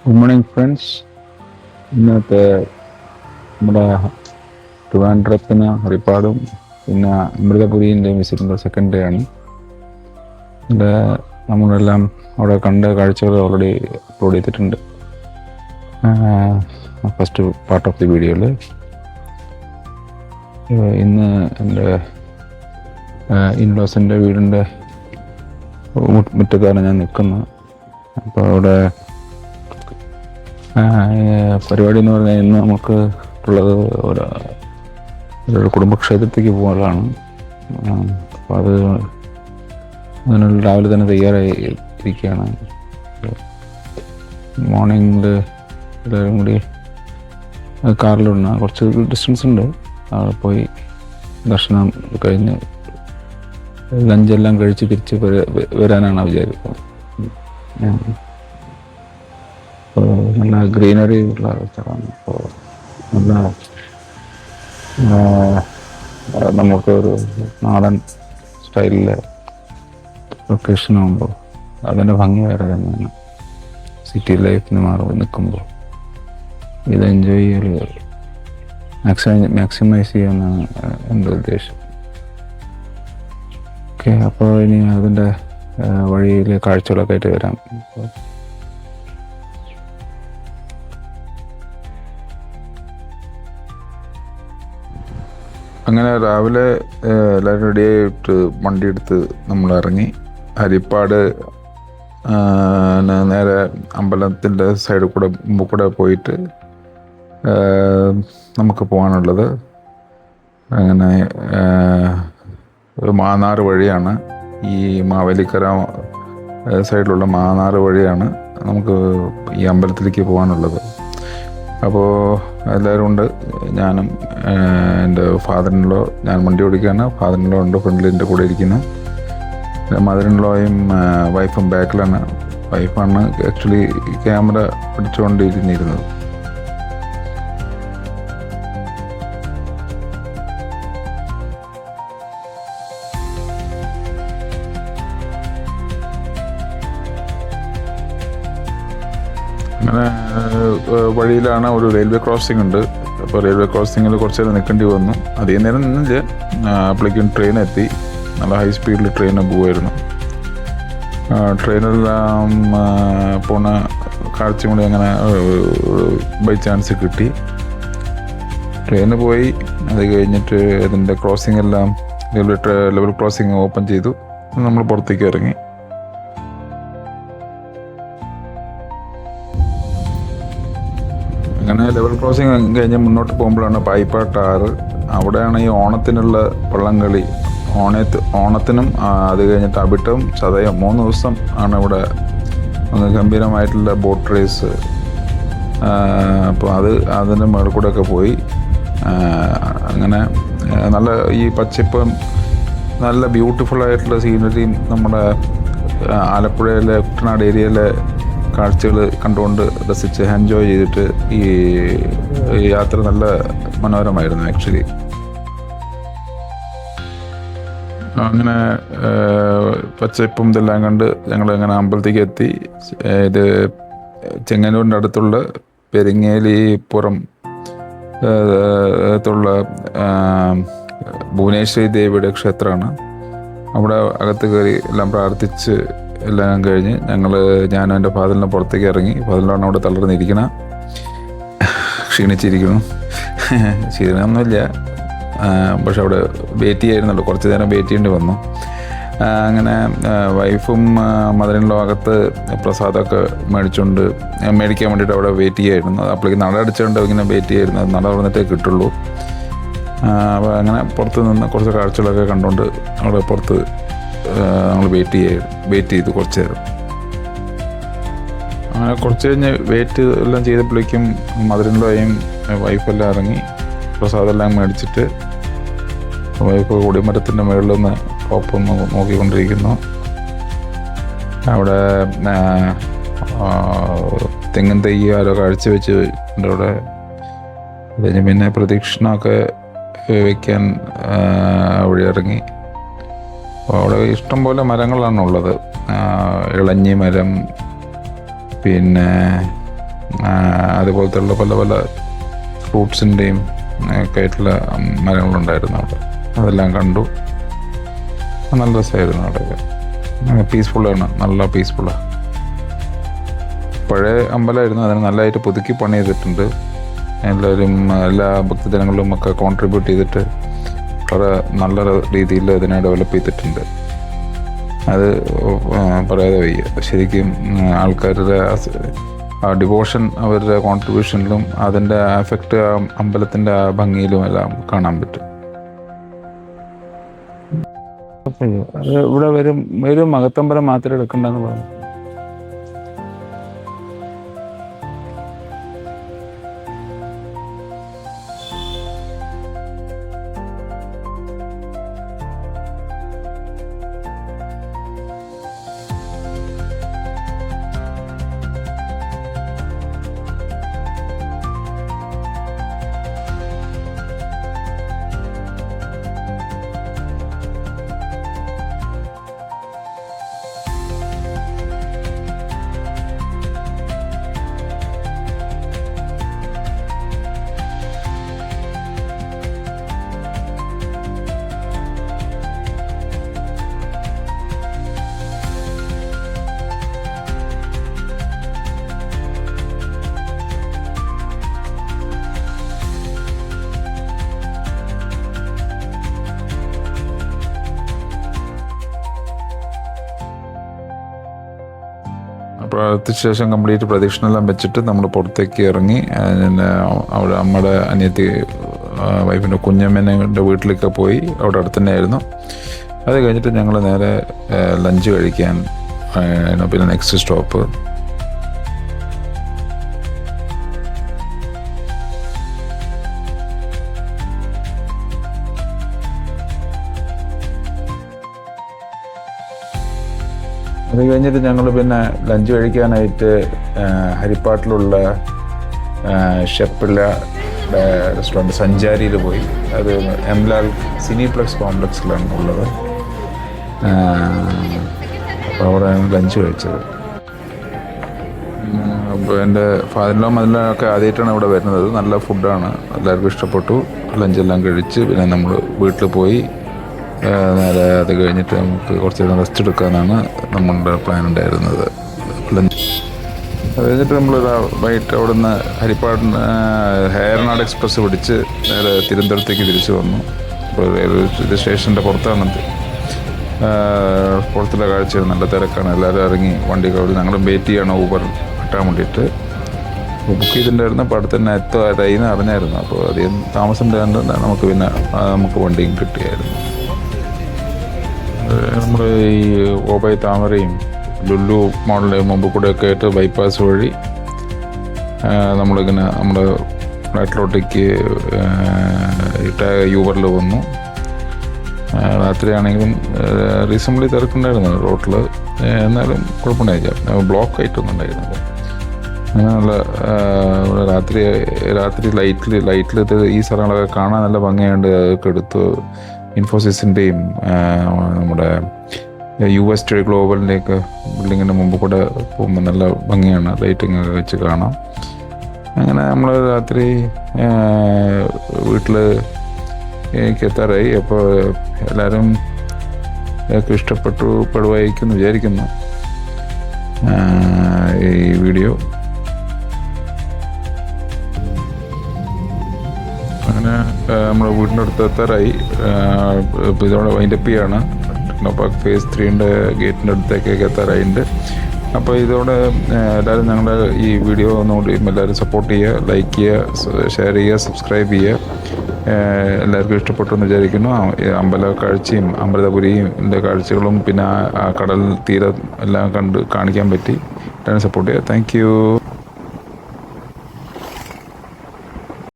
Good morning friends. ഇന്നത്തെ നമ്മുടെ ട്രിവാൻഡ്രത്തിന് ഹരിപ്പാടും പിന്നെ അമൃതപുരിൻ്റെ വിസിറ്റിൻ്റെ സെക്കൻഡ് ഡേ ആണ്. ഇവിടെ നമ്മളെല്ലാം അവിടെ കണ്ട കാഴ്ചകൾ ഓൾറെഡി അപ്ലോഡ് ചെയ്തിട്ടുണ്ട് ഫസ്റ്റ് പാർട്ട് ഓഫ് ദി വീഡിയോയിൽ. ഇന്ന് എൻ്റെ ഇൻലോസിൻ്റെ വീടിൻ്റെ മുറ്റത്താണ് ഞാൻ നിൽക്കുന്നത്. അപ്പോൾ അവിടെ പരിപാടി എന്ന് പറഞ്ഞാൽ ഇന്ന് നമുക്ക് ഉള്ളത് ഒരു കുടുംബക്ഷേത്രത്തേക്ക് പോകുന്നതാണ്. അപ്പോൾ അതിനുള്ള രാവിലെ തന്നെ തയ്യാറായി ഇരിക്കുകയാണ്. മോർണിംഗിൽ എല്ലാവരും കൂടി കാറിലുണ്ട്, കുറച്ച് ഡിസ്റ്റൻസ് ഉണ്ട്. അവിടെ പോയി ദർശനം കഴിഞ്ഞ് ലഞ്ചെല്ലാം കഴിച്ച് തിരിച്ച് വരാനാണ് വിചാരിക്കുന്നത്. അപ്പോൾ നല്ല ഗ്രീനറി ഉള്ള സ്ഥലമാണ്. അപ്പോൾ നല്ല നമുക്കൊരു നാടൻ സ്റ്റൈലിലെ ലൊക്കേഷൻ ആകുമ്പോൾ അതിൻ്റെ ഭംഗി വേറെ തന്നെയാണ്. സിറ്റി ലൈഫിന് മാറി നിൽക്കുമ്പോൾ ഇത് എൻജോയ് ചെയ്യൽ മാക്സിമൈസ് ചെയ്യാനാണ് എൻ്റെ ഉദ്ദേശം. ഓക്കെ, അപ്പോൾ ഇനി അതിൻ്റെ വഴിയിലെ കാഴ്ചകളൊക്കെ ആയിട്ട് വരാം. അങ്ങനെ രാവിലെ എല്ലാവരും റെഡിയായിട്ട് വണ്ടി എടുത്ത് നമ്മൾ ഇറങ്ങി. ഹരിപ്പാട് നേരെ അമ്പലത്തിൻ്റെ സൈഡിൽ കൂടെ മുമ്പ് കൂടെ പോയിട്ട് നമുക്ക് പോകാനുള്ളത്. അങ്ങനെ മാന്നാർ വഴിയാണ്, ഈ മാവേലിക്കര സൈഡിലുള്ള മാന്നാർ വഴിയാണ് നമുക്ക് ഈ അമ്പലത്തിലേക്ക് പോകാനുള്ളത്. അപ്പോൾ എല്ലാവരും ഉണ്ട്. ഞാനും എൻ്റെ ഫാദറിൻലോ, ഞാൻ വണ്ടി ഓടിക്കുകയാണ്. ഫാദറിൻലോ ഉണ്ട് ഫ്രണ്ടിലിൻ്റെ കൂടെ ഇരിക്കുന്നു. മദറിൻലോയും വൈഫും ബാക്കിലാണ്. വൈഫാണ് ആക്ച്വലി ക്യാമറ പിടിച്ചുകൊണ്ടിരുന്നിരുന്നത്. അങ്ങനെ വഴിയിലാണ് ഒരു റെയിൽവേ ക്രോസിംഗ് ഉണ്ട്. അപ്പോൾ റെയിൽവേ ക്രോസിങ്ങിൽ കുറച്ച് നേരം നിൽക്കേണ്ടി വന്നു. അധികം നേരം നിന്നില്ല. അപ്പോഴേക്കും ട്രെയിൻ എത്തി. നല്ല ഹൈ സ്പീഡിൽ ട്രെയിൻ പോകുമായിരുന്നു. ട്രെയിനെല്ലാം പോണ കാഴ്ച കൂടി അങ്ങനെ ബൈ ചാൻസ് കിട്ടി. ട്രെയിന് പോയി. അത് കഴിഞ്ഞിട്ട് അതിൻ്റെ ക്രോസിംഗ് എല്ലാം ലെവൽ ക്രോസിംഗ് ഓപ്പൺ ചെയ്തു. നമ്മൾ പുറത്തേക്ക് ഇറങ്ങി. അങ്ങനെ ലെവൽ ക്രോസിങ് കഴിഞ്ഞ് മുന്നോട്ട് പോകുമ്പോഴാണ് പായിപ്പാട്ടാറ്. അവിടെയാണ് ഈ ഓണത്തിനുള്ള വള്ളംകളി. ഓണത്തിനും അത് കഴിഞ്ഞിട്ട് അവിട്ടം ചതയം 3 ദിവസം ആണ് ഇവിടെ ഗംഭീരമായിട്ടുള്ള ബോട്ട് റേസ്. അപ്പോൾ അതിൻ്റെ മുകളിൽ കൂടെ ഒക്കെ പോയി. അങ്ങനെ നല്ല ഈ പച്ചപ്പും നല്ല ബ്യൂട്ടിഫുള്ളായിട്ടുള്ള സീനറിയും നമ്മുടെ ആലപ്പുഴയിലെ കുട്ടനാട് ഏരിയയിലെ കാഴ്ചകൾ കണ്ടുകൊണ്ട് രസിച്ച് എൻജോയ് ചെയ്തിട്ട് ഈ യാത്ര നല്ല മനോഹരമായിരുന്നു ആക്ച്വലി. അങ്ങനെ പച്ചപ്പും ഇതെല്ലാം കണ്ട് ഞങ്ങൾ അങ്ങനെ അമ്പലത്തേക്ക് എത്തി. ഇത് ചെങ്ങന്നൂരിൻ്റെ അടുത്തുള്ള പെരിങ്ങേലിപ്പുറം ത്തുള്ള ഭുവനേശ്വരി ദേവിയുടെ ക്ഷേത്രമാണ്. അവിടെ അകത്ത് കയറി എല്ലാം പ്രാർത്ഥിച്ച് എല്ലാം കഴിഞ്ഞ് ഞാനും എൻ്റെ ഫാദറിനെ പുറത്തേക്ക് ഇറങ്ങി. ഫാദറിലാണ് അവിടെ തളർന്നിരിക്കണം, ക്ഷീണിച്ചിരിക്കണം. ക്ഷീണമൊന്നുമില്ല, പക്ഷെ അവിടെ വെയിറ്റ് ചെയ്യായിരുന്നുള്ളൂ. കുറച്ച് നേരം വെയിറ്റ് ചെയ്യേണ്ടി വന്നു. അങ്ങനെ വൈഫും മദറിൻലോ അകത്ത് പ്രസാദമൊക്കെ മേടിക്കാൻ വേണ്ടിയിട്ട് അവിടെ വെയിറ്റ് ചെയ്യായിരുന്നു. അപ്പോഴേക്ക് നട അടിച്ചുകൊണ്ട് ഇങ്ങനെ വെയിറ്റ് ചെയ്യായിരുന്നു. അത് നട തുറന്നിട്ടേ കിട്ടുള്ളൂ. അപ്പോൾ അങ്ങനെ പുറത്ത് നിന്ന് കുറച്ച് കാഴ്ചകളൊക്കെ കണ്ടുകൊണ്ട് അവിടെ പുറത്ത് നമ്മൾ വെയിറ്റ് ചെയ്തു കുറച്ച് നേരം. അങ്ങനെ കുറച്ച് കഴിഞ്ഞ് വെയിറ്റ് എല്ലാം ചെയ്തപ്പോഴേക്കും മദറിൻലോയും വൈഫെല്ലാം ഇറങ്ങി പ്രസാദമെല്ലാം മേടിച്ചിട്ട് വൈഫ് കൊടിമരത്തിൻ്റെ മുകളിൽ നിന്ന് ടോപ്പൊന്ന് നോക്കിക്കൊണ്ടിരിക്കുന്നു. അവിടെ തെങ്ങിൻ തെയ്യാരോ കാഴ്ച വെച്ച് അവിടെ കഴിഞ്ഞ് പിന്നെ പ്രദക്ഷിണമൊക്കെ വയ്ക്കാൻ അവിടെ ഇറങ്ങി. അപ്പോൾ അവിടെ ഇഷ്ടംപോലെ മരങ്ങളാണുള്ളത്. ഇളഞ്ഞി മരം, പിന്നെ അതുപോലത്തെ പല പല ഫ്രൂട്ട്സിൻ്റെയും ഒക്കെ ആയിട്ടുള്ള മരങ്ങളുണ്ടായിരുന്നു അവിടെ. അതെല്ലാം കണ്ടു. നല്ല രസമായിരുന്നു അവിടെയൊക്കെ. പീസ്ഫുള്ളാണ്, നല്ല പീസ്ഫുള്ളാണ്. പഴയ അമ്പലമായിരുന്നു, അതിന് നല്ലതായിട്ട് പുതുക്കി പണി ചെയ്തിട്ടുണ്ട്. എല്ലാവരും എല്ലാ ഭക്തജനങ്ങളും ഒക്കെ കോൺട്രിബ്യൂട്ട് ചെയ്തിട്ട് വളരെ നല്ല രീതിയിൽ അതിനെ ഡെവലപ്പ് ചെയ്തിട്ടുണ്ട്. അത് പറയാതെ വയ്യ. ശരിക്കും ആൾക്കാരുടെ ആ ഡിവോഷൻ അവരുടെ കോൺട്രിബ്യൂഷനിലും അതിൻ്റെ എഫക്റ്റ് ആ അമ്പലത്തിൻ്റെ ആ ഭംഗിയിലും എല്ലാം കാണാൻ പറ്റും. അത് ഇവിടെ വരും മകത്തമ്പലം മാത്രമേ എടുക്കണ്ടെന്ന് പറഞ്ഞു. അപ്പോൾ അതിനുശേഷം കംപ്ലീറ്റ് പ്രദക്ഷിണമെല്ലാം വെച്ചിട്ട് നമ്മൾ പുറത്തേക്ക് ഇറങ്ങി. പിന്നെ അവിടെ അമ്മയുടെ അനിയത്തി വൈഫിൻ്റെ കുഞ്ഞമ്മേൻ്റെ വീട്ടിലേക്ക് പോയി. അവിടെ അടുത്ത് തന്നെയായിരുന്നു. അത് കഴിഞ്ഞിട്ട് ഞങ്ങൾ നേരെ ലഞ്ച് കഴിക്കാൻ, പിന്നെ നെക്സ്റ്റ് സ്റ്റോപ്പ് അത് കഴിഞ്ഞിട്ട് ഞങ്ങൾ പിന്നെ ലഞ്ച് കഴിക്കാനായിട്ട് ഹരിപ്പാട്ടിലുള്ള ഷെപ്പിള്ള റെസ്റ്റോറൻറ്റ് സഞ്ചാരിയിൽ പോയി. അത് എംലാൽ സിനിപ്ലെക്സ് കോംപ്ലക്സിലാണ് ഉള്ളത്. അപ്പോൾ അവിടെയാണ് ലഞ്ച് കഴിച്ചത്. അപ്പോൾ എൻ്റെ ഫാദറിലോ മദറിലൊക്കെ ആദ്യമായിട്ടാണ് ഇവിടെ വരുന്നത്. നല്ല ഫുഡാണ്, എല്ലാവർക്കും ഇഷ്ടപ്പെട്ടു. ലഞ്ചെല്ലാം കഴിച്ച് പിന്നെ നമ്മൾ വീട്ടിൽ പോയി. നേരെ അത് കഴിഞ്ഞിട്ട് നമുക്ക് കുറച്ച് നേരം റെസ്റ്റ് എടുക്കാനാണ് നമ്മളുടെ പ്ലാൻ ഉണ്ടായിരുന്നത്. അത് കഴിഞ്ഞിട്ട് നമ്മൾ വൈകിട്ട് അവിടെ നിന്ന് ഹരിപ്പാടിന് ഹേർനാട് എക്സ്പ്രസ് പിടിച്ച് നേരെ തിരുവനന്തപുരത്തേക്ക് തിരിച്ചു വന്നു. അപ്പോൾ റെയിൽവേ സ്റ്റേഷൻ്റെ പുറത്താണത്. പുറത്തുള്ള കാഴ്ചകൾ നല്ല തിരക്കാണ്. എല്ലാവരും ഇറങ്ങി വണ്ടിയൊക്കെ അവിടെ ഞങ്ങളും വെയിറ്റ് ചെയ്യണം ഊബർ കിട്ടാൻ വേണ്ടിയിട്ട്. ബുക്ക് ചെയ്തിട്ടുണ്ടായിരുന്നു. അപ്പോൾ അടുത്ത് തന്നെ എത്താറായിന്ന് അറിഞ്ഞായിരുന്നു. അപ്പോൾ അധികം താമസം ഉണ്ടായത് നമുക്ക് വണ്ടിയും കിട്ടിയായിരുന്നു. നമ്മൾ ഈ ഓബായ് താമരയും ലുല്ലു മോളിൻ്റെ മുമ്പ് കൂടെയൊക്കെ ആയിട്ട് ബൈപ്പാസ് വഴി നമ്മളിങ്ങനെ നമ്മുടെ ഫ്ലാറ്റിലോട്ടേക്ക് യൂബറിൽ വന്നു. രാത്രിയാണെങ്കിലും റീസണബിളി തിരക്കുണ്ടായിരുന്നു റോട്ടിൽ. എന്നാലും കുഴപ്പമുണ്ടായില്ല, ബ്ലോക്ക് ആയിട്ടൊന്നും ഉണ്ടായിരുന്നില്ല. അങ്ങനെ നല്ല രാത്രി ലൈറ്റിൽ ഈ സ്ഥലങ്ങളൊക്കെ കാണാൻ നല്ല ഭംഗിയുണ്ട്. അതൊക്കെ എടുത്ത് ഇൻഫോസിസിൻ്റെയും നമ്മുടെ US ട്രേഡ് ഗ്ലോബലിൻ്റെയൊക്കെ ബിൽഡിങ്ങിൻ്റെ മുമ്പ് കൂടെ പോകുമ്പോൾ നല്ല ഭംഗിയാണ്, ലൈറ്റിംഗ് ഒക്കെ വെച്ച് കാണാം. അങ്ങനെ നമ്മൾ രാത്രി വീട്ടിലേക്ക് എത്താറായി. അപ്പോൾ എല്ലാവരും ഇഷ്ടപ്പെടുവായിരിക്കുമെന്ന് വിചാരിക്കുന്നു ഈ വീഡിയോ. അങ്ങനെ നമ്മൾ വീടിൻ്റെ അടുത്ത് എത്താറായി. ഇപ്പോൾ ഇതോടെ വൈൻഡപ്പ് ചെയ്യാണ്. ടെക്നോപാർക്ക് ഫേസ് 3 ഗേറ്റിൻ്റെ അടുത്തേക്കൊക്കെ എത്താറായിട്ടുണ്ട്. അപ്പോൾ ഇതോടെ എല്ലാവരും ഞങ്ങളുടെ ഈ വീഡിയോ ഒന്നുകൂടി എല്ലാവരും സപ്പോർട്ട് ചെയ്യുക, ലൈക്ക് ചെയ്യുക, ഷെയർ ചെയ്യുക, സബ്സ്ക്രൈബ് ചെയ്യുക. എല്ലാവർക്കും ഇഷ്ടപ്പെട്ടു എന്ന് വിചാരിക്കുന്നു. അമ്പല കാഴ്ചയും അമൃതപുരിയുടെ കാഴ്ചകളും പിന്നെ ആ കടൽ തീരം എല്ലാം കാണിക്കാൻ പറ്റി. എല്ലാവരും സപ്പോർട്ട് ചെയ്യുക. Thank you.